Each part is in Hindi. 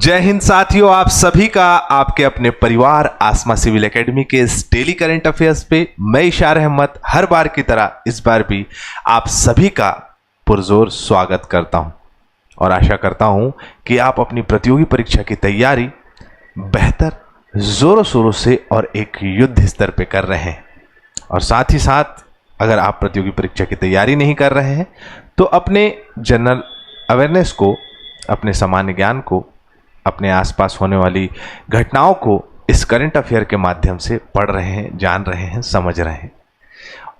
जय हिंद साथियों, आप सभी का आपके अपने परिवार आसमा सिविल एकेडमी के इस डेली करंट अफेयर्स पे मैं इशार अहमद हर बार की तरह इस बार भी आप सभी का पुरजोर स्वागत करता हूं और आशा करता हूं कि आप अपनी प्रतियोगी परीक्षा की तैयारी बेहतर जोरों शोरों से और एक युद्ध स्तर पे कर रहे हैं। और साथ ही साथ अगर आप प्रतियोगी परीक्षा की तैयारी नहीं कर रहे हैं तो अपने जनरल अवेयरनेस को, अपने सामान्य ज्ञान को, अपने आसपास होने वाली घटनाओं को इस करंट अफेयर के माध्यम से पढ़ रहे हैं, जान रहे हैं, समझ रहे हैं।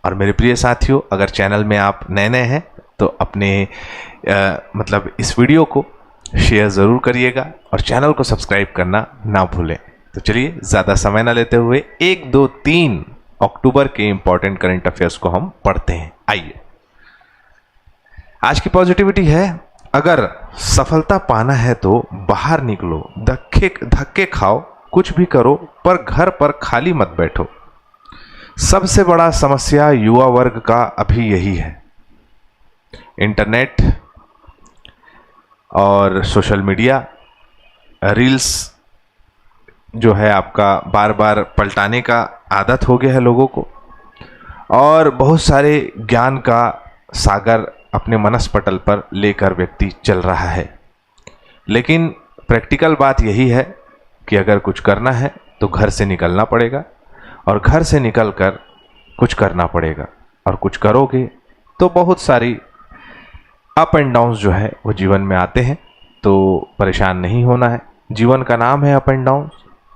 और मेरे प्रिय साथियों, अगर चैनल में आप नए नए हैं तो अपने इस वीडियो को शेयर ज़रूर करिएगा और चैनल को सब्सक्राइब करना ना भूलें। तो चलिए ज़्यादा समय ना लेते हुए 1, 2, 3 अक्टूबर के इंपॉर्टेंट करंट अफेयर्स को हम पढ़ते हैं। आइए, आज की पॉजिटिविटी है, अगर सफलता पाना है तो बाहर निकलो, धक्के खाओ, कुछ भी करो, पर घर पर खाली मत बैठो। सबसे बड़ा समस्या युवा वर्ग का अभी यही है। इंटरनेट और सोशल मीडिया रील्स जो है आपका बार बार पलटाने का आदत हो गया है लोगों को, और बहुत सारे ज्ञान का सागर अपने मनस्पटल पर लेकर व्यक्ति चल रहा है। लेकिन प्रैक्टिकल बात यही है कि अगर कुछ करना है तो घर से निकलना पड़ेगा और घर से निकलकर कुछ करना पड़ेगा, और कुछ करोगे तो बहुत सारी अप एंड डाउन्स जो है वो जीवन में आते हैं। तो परेशान नहीं होना है, जीवन का नाम है अप एंड डाउन।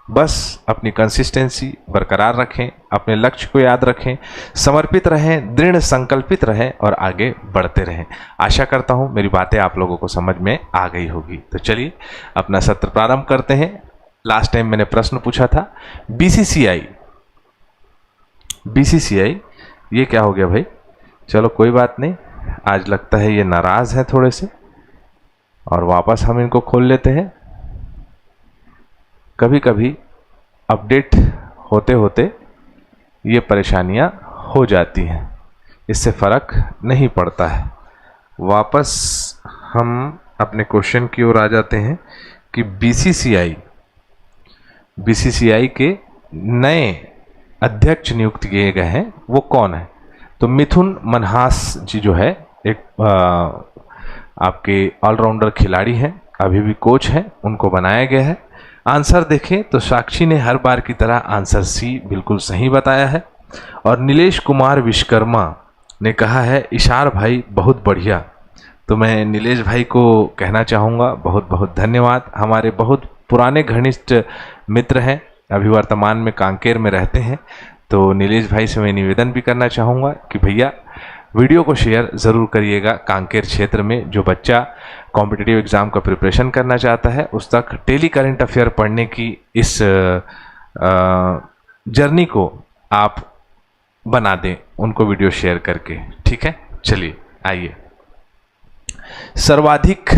बस अपनी कंसिस्टेंसी बरकरार रखें, अपने लक्ष्य को याद रखें, समर्पित रहें, दृढ़ संकल्पित रहें और आगे बढ़ते रहें। आशा करता हूं मेरी बातें आप लोगों को समझ में आ गई होगी। तो चलिए अपना सत्र प्रारंभ करते हैं। लास्ट टाइम मैंने प्रश्न पूछा था बीसीसीआई ये क्या हो गया भाई? चलो कोई बात नहीं, आज लगता है ये नाराज है थोड़े से, और वापस हम इनको खोल लेते हैं। कभी कभी अपडेट होते होते ये परेशानियां हो जाती हैं, इससे फ़र्क नहीं पड़ता है। वापस हम अपने क्वेश्चन की ओर आ जाते हैं कि बीसीसीआई के नए अध्यक्ष नियुक्त किए गए हैं, वो कौन है? तो मिथुन मनहास जी जो है एक आपके ऑलराउंडर खिलाड़ी हैं, अभी भी कोच हैं, उनको बनाया गया है। आंसर देखें तो साक्षी ने हर बार की तरह आंसर सी बिल्कुल सही बताया है, और नीलेश कुमार विश्वकर्मा ने कहा है इशार भाई बहुत बढ़िया। तो मैं नीलेश भाई को कहना चाहूँगा बहुत बहुत धन्यवाद। हमारे बहुत पुराने घनिष्ठ मित्र हैं, अभी वर्तमान में कांकेर में रहते हैं। तो नीलेश भाई से मैं निवेदन भी करना चाहूँगा कि भैया वीडियो को शेयर ज़रूर करिएगा। कांकेर क्षेत्र में जो बच्चा कॉम्पिटिटिव एग्ज़ाम का प्रिपरेशन करना चाहता है उस तक डेली करंट अफेयर पढ़ने की इस जर्नी को आप बना दें, उनको वीडियो शेयर करके। ठीक है, चलिए आइए। सर्वाधिक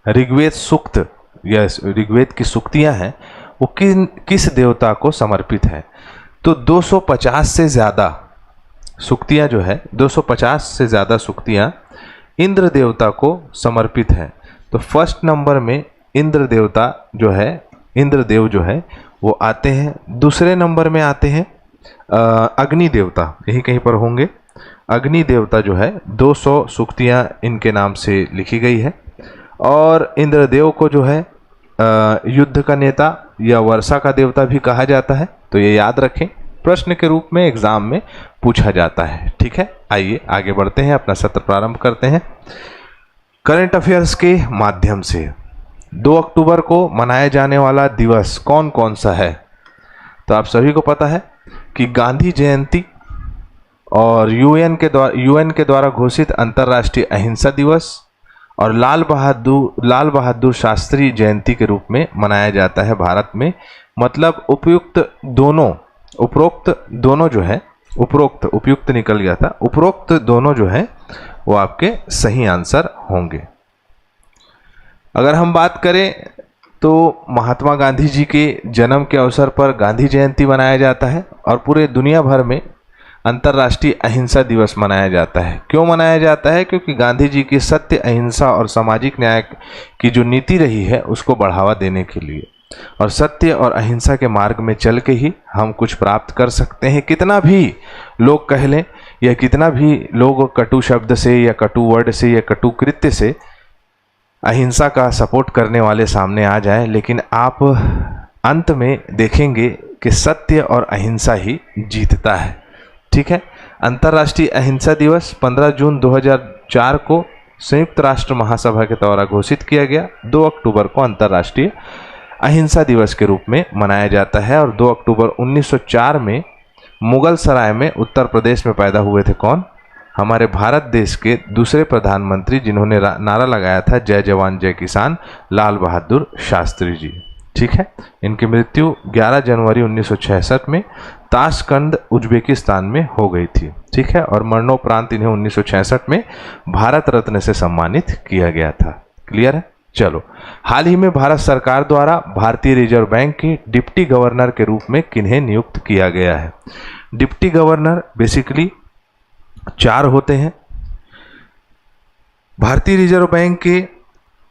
ऋग्वेद सूक्त या ऋग्वेद की सूक्तियाँ हैं वो किस देवता को समर्पित है? तो 250 से ज़्यादा सूक्तियाँ जो है, 250 से ज़्यादा सूक्तियाँ इंद्र देवता को समर्पित है। तो फर्स्ट नंबर में इंद्रदेव जो है वो आते हैं। दूसरे नंबर में आते हैं अग्नि देवता, यही कहीं पर होंगे। अग्नि देवता जो है 200 सूक्तियाँ इनके नाम से लिखी गई है। और इंद्रदेव को जो है युद्ध का नेता या वर्षा का देवता भी कहा जाता है। तो ये याद रखें, प्रश्न के रूप में एग्जाम में पूछा जाता है। ठीक है, आइए आगे बढ़ते हैं, अपना सत्र प्रारंभ करते हैं करंट अफेयर्स के माध्यम से। 2 अक्टूबर को मनाया जाने वाला दिवस कौन कौन सा है? तो आप सभी को पता है कि गांधी जयंती और यूएन के द्वारा घोषित अंतर्राष्ट्रीय अहिंसा दिवस और लाल बहादुर शास्त्री जयंती के रूप में मनाया जाता है भारत में। मतलब उपयुक्त दोनों जो है वो आपके सही आंसर होंगे। अगर हम बात करें तो महात्मा गांधी जी के जन्म के अवसर पर गांधी जयंती मनाया जाता है, और पूरे दुनिया भर में अंतर्राष्ट्रीय अहिंसा दिवस मनाया जाता है। क्यों मनाया जाता है? क्योंकि गांधी जी की सत्य, अहिंसा और सामाजिक न्याय की जो नीति रही है उसको बढ़ावा देने के लिए, और सत्य और अहिंसा के मार्ग में चल के ही हम कुछ प्राप्त कर सकते हैं। कितना भी लोग कह लें या कितना भी लोग कटु शब्द से या कटु वर्ड से या कटु कृत्य से अहिंसा का सपोर्ट करने वाले सामने आ जाए, लेकिन आप अंत में देखेंगे कि सत्य और अहिंसा ही जीतता है। ठीक है। अंतर्राष्ट्रीय अहिंसा दिवस 15 जून 2004 को संयुक्त राष्ट्र महासभा के द्वारा घोषित किया गया। 2 अक्टूबर को अंतर्राष्ट्रीय अहिंसा दिवस के रूप में मनाया जाता है। और 2 अक्टूबर 1904 में मुगल सराय में उत्तर प्रदेश में पैदा हुए थे कौन? हमारे भारत देश के दूसरे प्रधानमंत्री, जिन्होंने नारा लगाया था जय जवान जय किसान, लाल बहादुर शास्त्री जी। ठीक है। इनकी मृत्यु 11 जनवरी 1966 में ताशकंद उज्बेकिस्तान में हो गई थी। ठीक है। और मरणोपरांत इन्हें 1966 में भारत रत्न से सम्मानित किया गया था। क्लियर है? चलो, हाल ही में भारत सरकार द्वारा भारतीय रिजर्व बैंक के डिप्टी गवर्नर के रूप में किन्हें नियुक्त किया गया है? डिप्टी गवर्नर बेसिकली 4 होते हैं। भारतीय रिजर्व बैंक के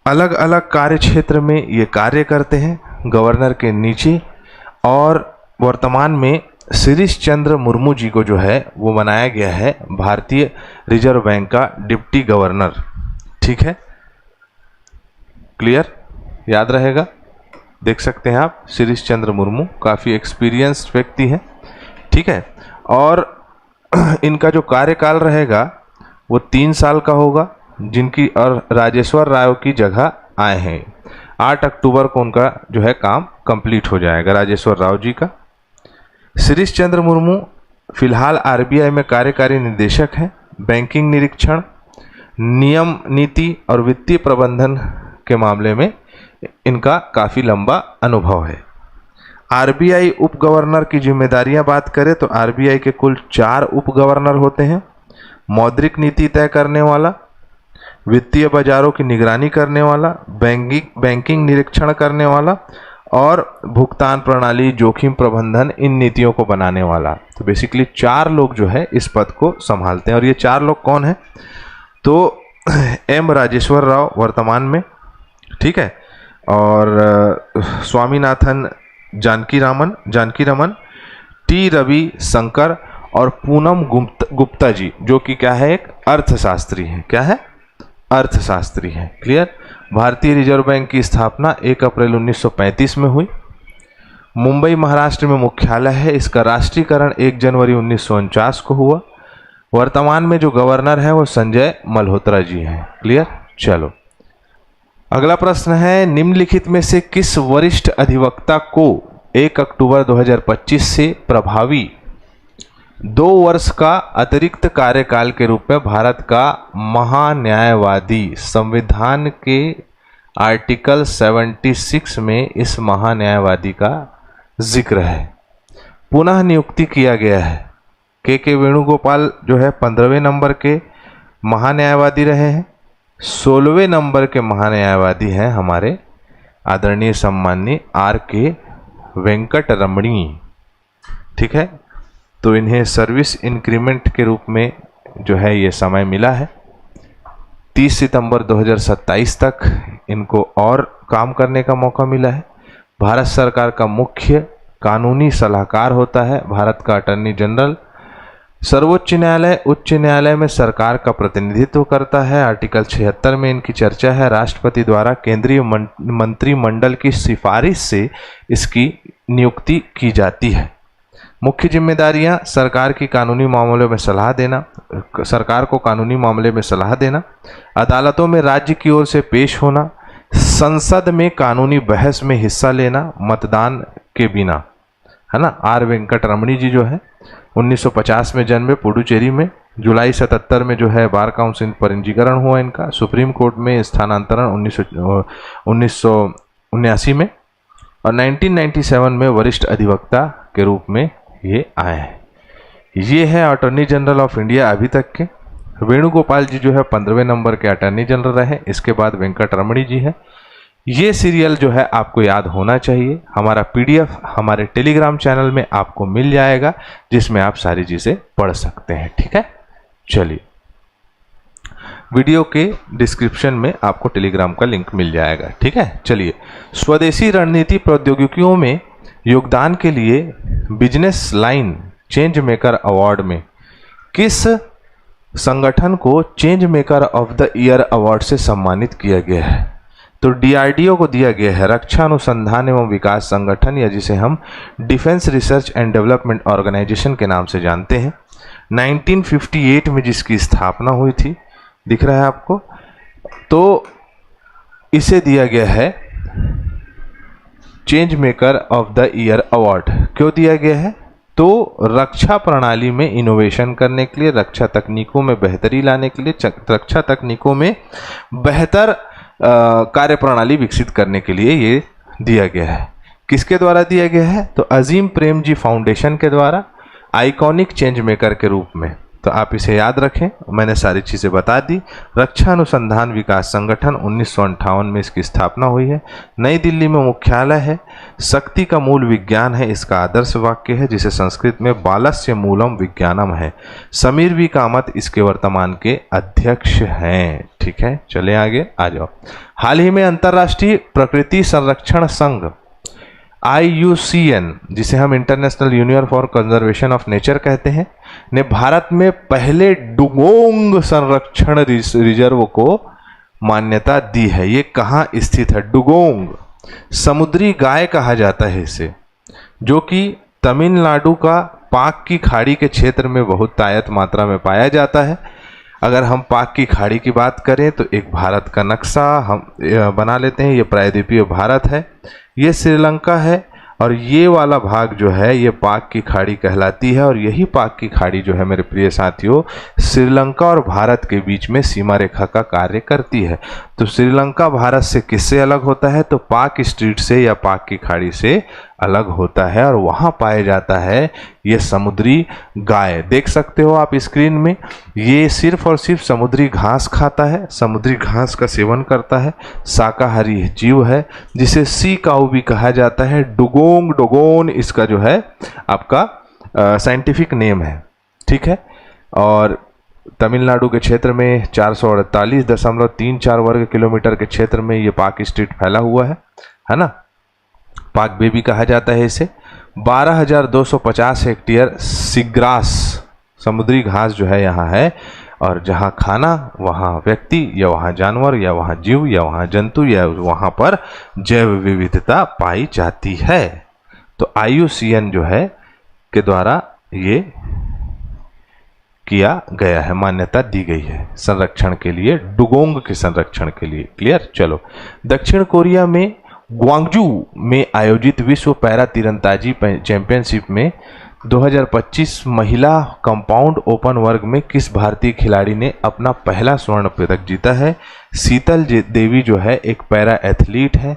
अलग अलग कार्य क्षेत्र में ये कार्य करते हैं गवर्नर के नीचे। और वर्तमान में शिरीष चंद्र मुर्मू जी को जो है वो बनाया गया है भारतीय रिजर्व बैंक का डिप्टी गवर्नर। ठीक है। क्लियर? याद रहेगा, देख सकते हैं आप, शिरीष चंद्र मुर्मू काफ़ी एक्सपीरियंस्ड व्यक्ति हैं। ठीक है। और इनका जो कार्यकाल रहेगा वो 3 साल का होगा, जिनकी और राजेश्वर राव की जगह आए हैं। 8 अक्टूबर को उनका जो है काम कंप्लीट हो जाएगा, राजेश्वर राव जी का। शिरीष चंद्र मुर्मू फिलहाल आरबीआई में कार्यकारी निदेशक हैं। बैंकिंग निरीक्षण, नियम नीति और वित्तीय प्रबंधन के मामले में इनका काफ़ी लंबा अनुभव है। आरबीआई उप गवर्नर की जिम्मेदारियां बात करें तो आरबीआई के कुल 4 उप गवर्नर होते हैं। मौद्रिक नीति तय करने वाला, वित्तीय बाजारों की निगरानी करने वाला, बैंकिंग निरीक्षण करने वाला और भुगतान प्रणाली, जोखिम प्रबंधन, इन नीतियों को बनाने वाला। तो बेसिकली 4 लोग जो है इस पद को संभालते हैं। और ये 4 लोग कौन हैं? तो एम राजेश्वर राव वर्तमान में, ठीक है, और स्वामीनाथन जानकी रमन, टी रवि शंकर और पूनम गुप्ता जी, जो कि क्या है, एक अर्थशास्त्री है। क्या है? अर्थशास्त्री है। क्लियर? भारतीय रिजर्व बैंक की स्थापना 1 अप्रैल 1935 में हुई। मुंबई महाराष्ट्र में मुख्यालय है। इसका राष्ट्रीयकरण 1 जनवरी 1949 को हुआ। वर्तमान में जो गवर्नर है वो संजय मल्होत्रा जी हैं। क्लियर? चलो, अगला प्रश्न है, निम्नलिखित में से किस वरिष्ठ अधिवक्ता को 1 अक्टूबर 2025 से प्रभावी 2 वर्ष का अतिरिक्त कार्यकाल के रूप में भारत का महान्यायवादी, संविधान के आर्टिकल 76 में इस महान्यायवादी का जिक्र है, पुनः नियुक्ति किया गया है? के वेणुगोपाल जो है 15वें नंबर के महान्यायवादी रहे हैं। 16वें नंबर के महान्यायवादी हैं हमारे आदरणीय सम्माननीय R.K. वेंकट रमणी। ठीक है। तो इन्हें सर्विस इंक्रीमेंट के रूप में जो है ये समय मिला है। 30 सितंबर 2027 तक इनको और काम करने का मौका मिला है। भारत सरकार का मुख्य कानूनी सलाहकार होता है भारत का अटॉर्नी जनरल। सर्वोच्च न्यायालय, उच्च न्यायालय में सरकार का प्रतिनिधित्व करता है। आर्टिकल 76 में इनकी चर्चा है। राष्ट्रपति द्वारा केंद्रीय मंत्रिमंडल की सिफारिश से इसकी नियुक्ति की जाती है। मुख्य जिम्मेदारियां सरकार की कानूनी मामलों में सलाह देना, सरकार को कानूनी मामले में सलाह देना, अदालतों में राज्य की ओर से पेश होना, संसद में कानूनी बहस में हिस्सा लेना मतदान के बिना, है ना। R. वेंकट रमणी जी जो है 1950 में जन्मे पुडुचेरी में। जुलाई 77 में जो है बार काउंसिल पंजीकरण हुआ इनका। सुप्रीम कोर्ट में स्थानांतरण 1979 में। और 1997 में वरिष्ठ अधिवक्ता के रूप में ये आए हैं। ये है अटॉर्नी जनरल ऑफ इंडिया अभी तक के। वेणुगोपाल जी जो है 15वें नंबर के अटॉर्नी जनरल रहे। इसके बाद वेंकट रमणी जी है। ये सीरियल जो है आपको याद होना चाहिए। हमारा पीडीएफ हमारे टेलीग्राम चैनल में आपको मिल जाएगा, जिसमें आप सारी चीज़ें पढ़ सकते हैं। ठीक है, चलिए, वीडियो के डिस्क्रिप्शन में आपको टेलीग्राम का लिंक मिल जाएगा। ठीक है, चलिए, स्वदेशी रणनीति प्रौद्योगिकियों में योगदान के लिए business line change maker award में किस संगठन को change maker of the year award से सम्मानित किया गया है? तो डीआरडीओ को दिया गया है, रक्षा अनुसंधान एवं विकास संगठन, या जिसे हम defence research and development organisation के नाम से जानते हैं। 1958 में जिसकी स्थापना हुई थी, दिख रहा है आपको, तो इसे दिया गया है change maker of the year award. क्यों दिया गया है? तो रक्षा प्रणाली में इनोवेशन करने के लिए, रक्षा तकनीकों में बेहतरी लाने के लिए, रक्षा तकनीकों में बेहतर कार्य प्रणाली विकसित करने के लिए ये दिया गया है। किसके द्वारा दिया गया है? तो अजीम प्रेम जी फाउंडेशन के द्वारा आइकॉनिक चेंज मेकर के रूप में। तो आप इसे याद रखें, मैंने सारी चीज़ें बता दी। रक्षा अनुसंधान विकास संगठन 1958 में इसकी स्थापना हुई है। नई दिल्ली में मुख्यालय है। शक्ति का मूल विज्ञान है, इसका आदर्श वाक्य है, जिसे संस्कृत में बालस्य मूलम विज्ञानम है। समीर वी कामत इसके वर्तमान के अध्यक्ष हैं। ठीक है, चले आगे आ जाओ। हाल ही में अंतर्राष्ट्रीय प्रकृति संरक्षण संघ IUCN, जिसे हम international union for conservation of nature कहते हैं, ने भारत में पहले डुगोंग संरक्षण रिजर्व को मान्यता दी है। ये कहाँ स्थित है? डुगोंग समुद्री गाय कहा जाता है इसे, जो कि तमिलनाडु का पाक की खाड़ी के क्षेत्र में बहुत तायत मात्रा में पाया जाता है। अगर हम पाक की खाड़ी की बात करें तो एक भारत का नक्शा हम बना लेते हैं। ये प्रायद्वीपीय भारत है, ये श्रीलंका है, और ये वाला भाग जो है ये पाक की खाड़ी कहलाती है। और यही पाक की खाड़ी जो है मेरे प्रिय साथियों, श्रीलंका और भारत के बीच में सीमा रेखा का कार्य करती है। तो श्रीलंका भारत से किससे अलग होता है? तो पाक स्ट्रीट से या पाक की खाड़ी से अलग होता है, और वहाँ पाया जाता है ये समुद्री गाय। देख सकते हो आप स्क्रीन में, ये सिर्फ और सिर्फ समुद्री घास खाता है, समुद्री घास का सेवन करता है, शाकाहारी जीव है, जिसे सी काऊ भी कहा जाता है। डुगोंग डोगोन इसका जो है आपका साइंटिफिक नेम है। ठीक है, और तमिलनाडु के क्षेत्र में 448.34 वर्ग किलोमीटर के क्षेत्र में ये पाक स्ट्रीट फैला हुआ है ना। पाक बेबी कहा जाता है इसे। 12,250 हेक्टेयर सीग्रास समुद्री घास जो है यहाँ है, और जहाँ खाना वहाँ व्यक्ति या वहाँ जानवर या वहाँ जीव या वहाँ जंतु या वहाँ पर जैव विविधता पाई जाती है। तो IUCN जो है के द्वारा ये किया गया है, मान्यता दी गई है संरक्षण के लिए, डुगोंग के संरक्षण के लिए। क्लियर? चलो, दक्षिण कोरिया में ग्वांगजू में आयोजित विश्व पैरा तीरंदाजी चैंपियनशिप में 2025 महिला कंपाउंड ओपन वर्ग में किस भारतीय खिलाड़ी ने अपना पहला स्वर्ण पदक जीता है? शीतल देवी जो है एक पैरा एथलीट है,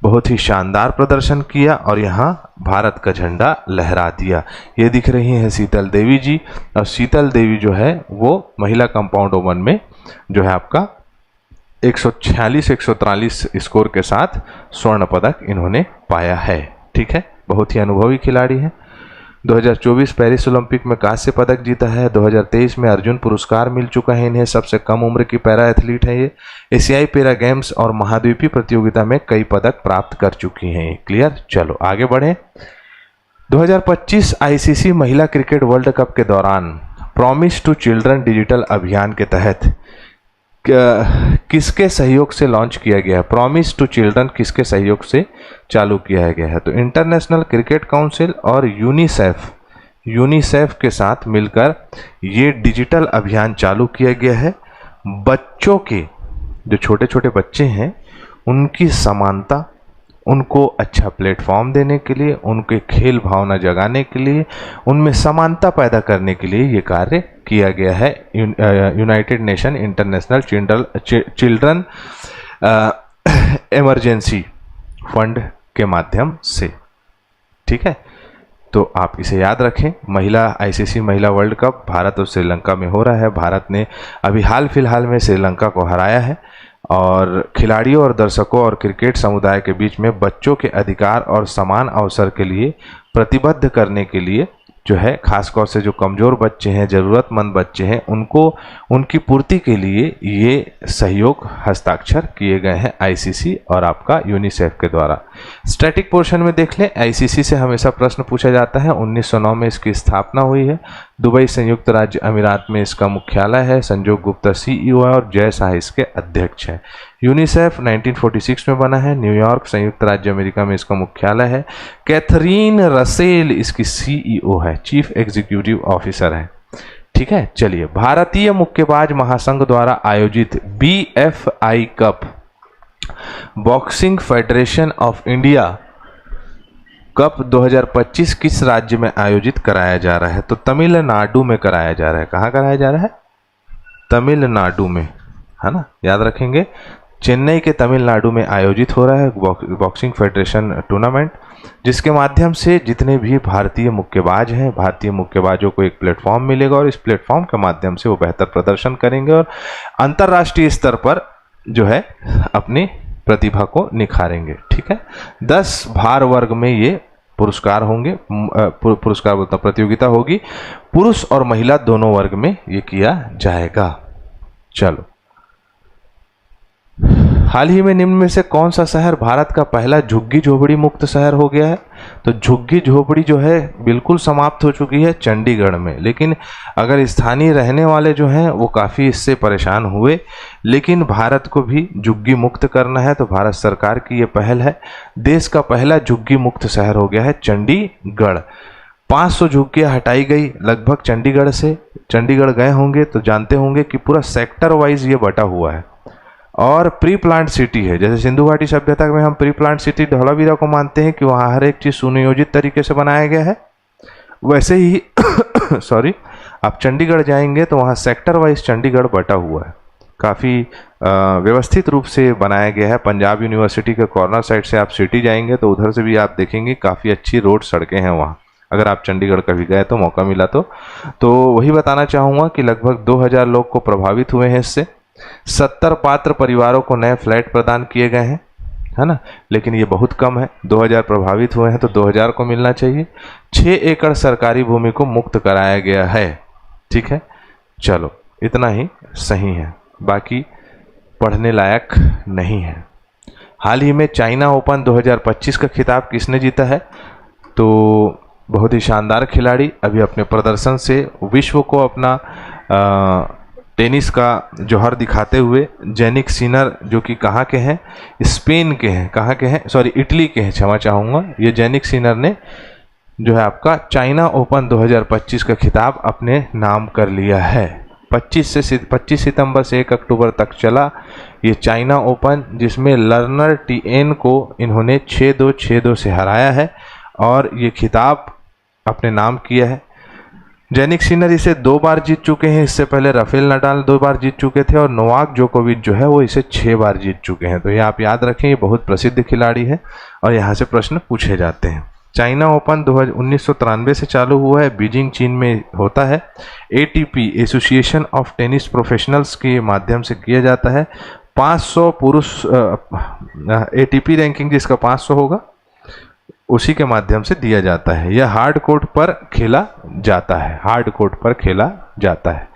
बहुत ही शानदार प्रदर्शन किया और यहाँ भारत का झंडा लहरा दिया। ये दिख रही हैं शीतल देवी जी, और शीतल देवी जो है वो महिला कंपाउंड ओपन में जो है आपका 146-143 स्कोर के साथ स्वर्ण पदक इन्होंने पाया है। ठीक है, बहुत ही अनुभवी खिलाड़ी है। 2024 पेरिस ओलंपिक में कांस्य पदक जीता है। 2023 में अर्जुन पुरस्कार मिल चुका है इन्हें। सबसे कम उम्र की पैरा एथलीट है ये। एशियाई पैरा गेम्स और महाद्वीपीय प्रतियोगिता में कई पदक प्राप्त कर चुकी हैं। क्लियर? चलो आगे बढ़े। 2025 ICC महिला क्रिकेट वर्ल्ड कप के दौरान प्रॉमिस टू चिल्ड्रन डिजिटल अभियान के तहत किसके सहयोग से लॉन्च किया गया है? प्रॉमिस टू चिल्ड्रन किसके सहयोग से चालू किया गया है? तो इंटरनेशनल क्रिकेट काउंसिल और यूनिसेफ के साथ मिलकर ये डिजिटल अभियान चालू किया गया है। बच्चों के जो छोटे छोटे बच्चे हैं उनकी समानता, उनको अच्छा प्लेटफॉर्म देने के लिए, उनके खेल भावना जगाने के लिए, उनमें समानता पैदा करने के लिए ये कार्य किया गया है United nation international children emergency fund के माध्यम से। ठीक है, तो आप इसे याद रखें। महिला ICC महिला वर्ल्ड कप भारत और श्रीलंका में हो रहा है। भारत ने अभी हाल फिलहाल में श्रीलंका को हराया है और खिलाड़ियों और दर्शकों और क्रिकेट समुदाय के बीच में बच्चों के अधिकार और समान अवसर के लिए प्रतिबद्ध करने के लिए जो है, खासतौर से जो कमज़ोर बच्चे हैं, ज़रूरतमंद बच्चे हैं, उनको उनकी पूर्ति के लिए ये सहयोग हस्ताक्षर किए गए हैं आईसीसी और आपका यूनिसेफ के द्वारा। स्टैटिक पोर्शन में देख लें, आईसीसी से हमेशा प्रश्न पूछा जाता है। 1909 में इसकी स्थापना हुई है। दुबई संयुक्त राज्य अमीरात में इसका मुख्यालय है। संजोग गुप्ता सीईओ है और जय शाह इसके अध्यक्ष हैं। यूनिसेफ 1946 में बना है। न्यूयॉर्क संयुक्त राज्य अमेरिका में इसका मुख्यालय है। कैथरीन रसेल इसकी सीईओ है, चीफ एग्जीक्यूटिव ऑफिसर है। ठीक है, चलिए, भारतीय मुक्केबाज महासंघ द्वारा आयोजित BFI cup boxing federation of India cup 2025 किस राज्य में आयोजित कराया जा रहा है? तो तमिलनाडु में कराया जा रहा है। कहाँ कराया जा रहा है? तमिलनाडु में, है ना, याद रखेंगे। चेन्नई के तमिलनाडु में आयोजित हो रहा है बॉक्सिंग फेडरेशन टूर्नामेंट, जिसके माध्यम से जितने भी भारतीय मुक्केबाज हैं, भारतीय मुक्केबाजों को एक प्लेटफॉर्म मिलेगा और इस प्लेटफॉर्म के माध्यम से वो बेहतर प्रदर्शन करेंगे और अंतर्राष्ट्रीय स्तर पर जो है अपनी प्रतिभा को निखारेंगे। ठीक है, 10 भार वर्ग में ये पुरस्कार होंगे, पुरस्कार बोलता प्रतियोगिता होगी। पुरुष और महिला दोनों वर्ग में ये किया जाएगा। चलो, हाल ही में निम्न में से कौन सा शहर भारत का पहला झुग्गी झोपड़ी मुक्त शहर हो गया है? तो झुग्गी झोपड़ी जो है बिल्कुल समाप्त हो चुकी है चंडीगढ़ में, लेकिन अगर स्थानीय रहने वाले जो हैं वो काफ़ी इससे परेशान हुए। लेकिन भारत को भी झुग्गी मुक्त करना है, तो भारत सरकार की ये पहल है। देश का पहला झुग्गी मुक्त शहर हो गया है चंडीगढ़। 500 झुग्गियाँ हटाई गई लगभग चंडीगढ़ से। चंडीगढ़ गए होंगे तो जानते होंगे कि पूरा सेक्टर वाइज ये बटा हुआ है और प्री प्लांट सिटी है। जैसे सिंधु घाटी सभ्यता में हम प्री प्लांट सिटी धौलावीरा को मानते हैं कि वहाँ हर एक चीज़ सुनियोजित तरीके से बनाया गया है, वैसे ही सॉरी, आप चंडीगढ़ जाएंगे तो वहाँ सेक्टर वाइज चंडीगढ़ बटा हुआ है, काफ़ी व्यवस्थित रूप से बनाया गया है। पंजाब यूनिवर्सिटी के कॉर्नर साइड से आप सिटी जाएंगे तो उधर से भी आप देखेंगे काफ़ी अच्छी रोड सड़कें हैं वहाँ, अगर आप चंडीगढ़ कभी गए तो मौका मिला तो वही बताना चाहूँगा कि लगभग 2000 लोग को प्रभावित हुए हैं इससे। 70 पात्र परिवारों को नए फ्लैट प्रदान किए गए हैं, है ना, लेकिन ये बहुत कम है। 2000 प्रभावित हुए हैं तो 2000 को मिलना चाहिए। 6 एकड़ सरकारी भूमि को मुक्त कराया गया है। ठीक है, चलो, इतना ही सही है, बाकी पढ़ने लायक नहीं है। हाल ही में चाइना ओपन 2025 का खिताब किसने जीता है? तो बहुत ही शानदार खिलाड़ी, अभी अपने प्रदर्शन से विश्व को अपना टेनिस का जौहर दिखाते हुए जेनिक सिनर, जो कि कहाँ के हैं? स्पेन के हैं। कहाँ के हैं? सॉरी, इटली के हैं, क्षमा चाहूँगा। ये जेनिक सिनर ने जो है आपका चाइना ओपन 2025 का खिताब अपने नाम कर लिया है। 25 सितंबर से 1 अक्टूबर तक चला ये चाइना ओपन, जिसमें लर्नर टीएन को इन्होंने 6-2, 6-2 से हराया है और ये खिताब अपने नाम किया है। जेनिक सिनर इसे 2 बार जीत चुके हैं। इससे पहले राफेल नडाल 2 बार जीत चुके थे और नोवाक जोकोविच जो है वो इसे 6 बार जीत चुके हैं। तो ये आप याद रखें, ये बहुत प्रसिद्ध खिलाड़ी है और यहाँ से प्रश्न पूछे जाते हैं। चाइना ओपन 1993 से चालू हुआ है, बीजिंग चीन में होता है। ATP association of tennis professionals के माध्यम से किया जाता है। 500 पुरुष ATP रैंकिंग जिसका 500 होगा उसी के माध्यम से दिया जाता है। यह हार्ड कोर्ट पर खेला जाता है, हार्ड कोर्ट पर खेला जाता है।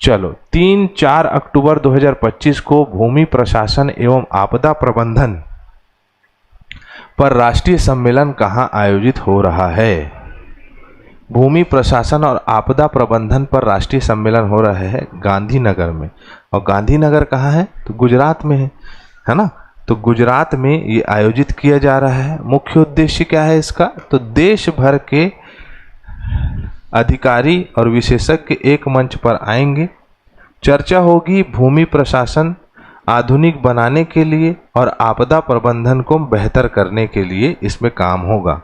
चलो, 3-4 अक्टूबर 2025 को भूमि प्रशासन एवं आपदा प्रबंधन पर राष्ट्रीय सम्मेलन कहाँ आयोजित हो रहा है? भूमि प्रशासन और आपदा प्रबंधन पर राष्ट्रीय सम्मेलन हो रहा है गांधीनगर में। और गांधीनगर कहाँ है? तो गुजरात में है ना। तो गुजरात में ये आयोजित किया जा रहा है। मुख्य उद्देश्य क्या है इसका? तो देश भर के अधिकारी और विशेषज्ञ एक मंच पर आएंगे, चर्चा होगी भूमि प्रशासन आधुनिक बनाने के लिए और आपदा प्रबंधन को बेहतर करने के लिए इसमें काम होगा।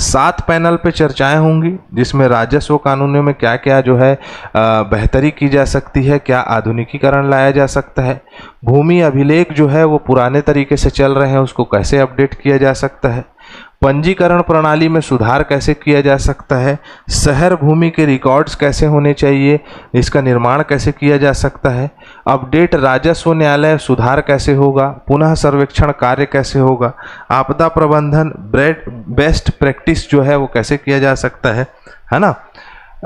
7 पैनल पे चर्चाएं होंगी, जिसमें राजस्व कानूनों में क्या क्या जो है बेहतरी की जा सकती है, क्या आधुनिकीकरण लाया जा सकता है, भूमि अभिलेख जो है वो पुराने तरीके से चल रहे हैं उसको कैसे अपडेट किया जा सकता है, पंजीकरण प्रणाली में सुधार कैसे किया जा सकता है, शहर भूमि के रिकॉर्ड्स कैसे होने चाहिए, इसका निर्माण कैसे किया जा सकता है, अपडेट राजस्व न्यायालय सुधार कैसे होगा, पुनः सर्वेक्षण कार्य कैसे होगा, आपदा प्रबंधन बेस्ट प्रैक्टिस जो है वो कैसे किया जा सकता है ना,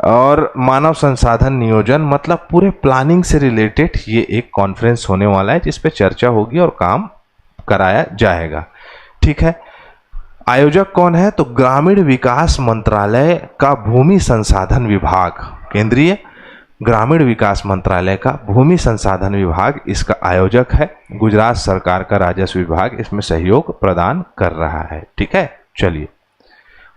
और मानव संसाधन नियोजन, मतलब पूरे प्लानिंग से रिलेटेड ये एक कॉन्फ्रेंस होने वाला है जिस पे चर्चा होगी और काम कराया जाएगा। ठीक है, आयोजक कौन है? तो ग्रामीण विकास मंत्रालय का भूमि संसाधन विभाग, केंद्रीय ग्रामीण विकास मंत्रालय का भूमि संसाधन विभाग इसका आयोजक है। गुजरात सरकार का राजस्व विभाग इसमें सहयोग प्रदान कर रहा है। ठीक है, चलिए,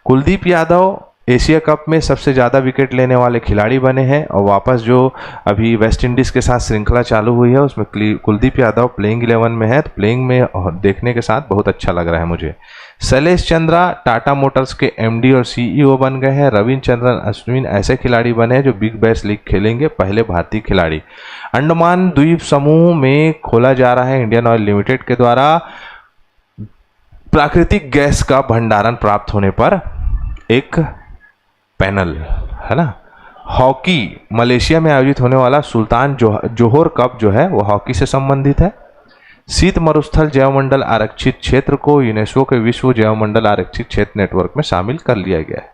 कुलदीप यादव एशिया कप में सबसे ज़्यादा विकेट लेने वाले खिलाड़ी बने हैं और वापस जो अभी वेस्ट इंडीज़ के साथ श्रृंखला चालू हुई है उसमें कुलदीप यादव प्लेइंग 11 में है, तो प्लेइंग में देखने के साथ बहुत अच्छा लग रहा है मुझे। शैलेश चंद्रा टाटा मोटर्स के एमडी और सीईओ बन गए हैं। रविचंद्रन अश्विन ऐसे खिलाड़ी बने हैं जो बिग बैश लीग खेलेंगे, पहले भारतीय खिलाड़ी। अंडमान द्वीप समूह में खोला जा रहा है इंडियन ऑयल लिमिटेड के द्वारा प्राकृतिक गैस का भंडारण प्राप्त होने पर एक पैनल, है ना। हॉकी, मलेशिया में आयोजित होने वाला सुल्तान जोहोर कप जो है वो हॉकी से संबंधित है। शीत मरुस्थल जैवमंडल आरक्षित क्षेत्र को यूनेस्को के विश्व जैवमंडल आरक्षित क्षेत्र नेटवर्क में शामिल कर लिया गया है।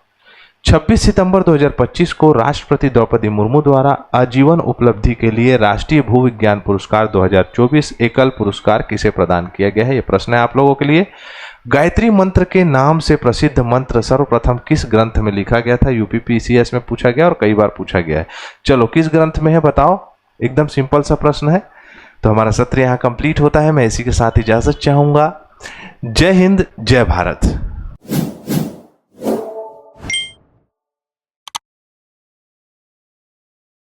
26 सितंबर 2025 को राष्ट्रपति द्रौपदी मुर्मू द्वारा आजीवन उपलब्धि के लिए राष्ट्रीय भूविज्ञान पुरस्कार 2024 एकल पुरस्कार किसे प्रदान किया गया है? ये प्रश्न है आप लोगों के लिए। गायत्री मंत्र के नाम से प्रसिद्ध मंत्र सर्वप्रथम किस ग्रंथ में लिखा गया था? यूपीपीसीएस में पूछा गया और कई बार पूछा गया है। चलो, किस ग्रंथ में है बताओ? एकदम सिंपल सा प्रश्न है। तो हमारा सत्र यहाँ कंप्लीट होता है। मैं इसी के साथ इजाजत चाहूंगा। जय हिंद, जय भारत।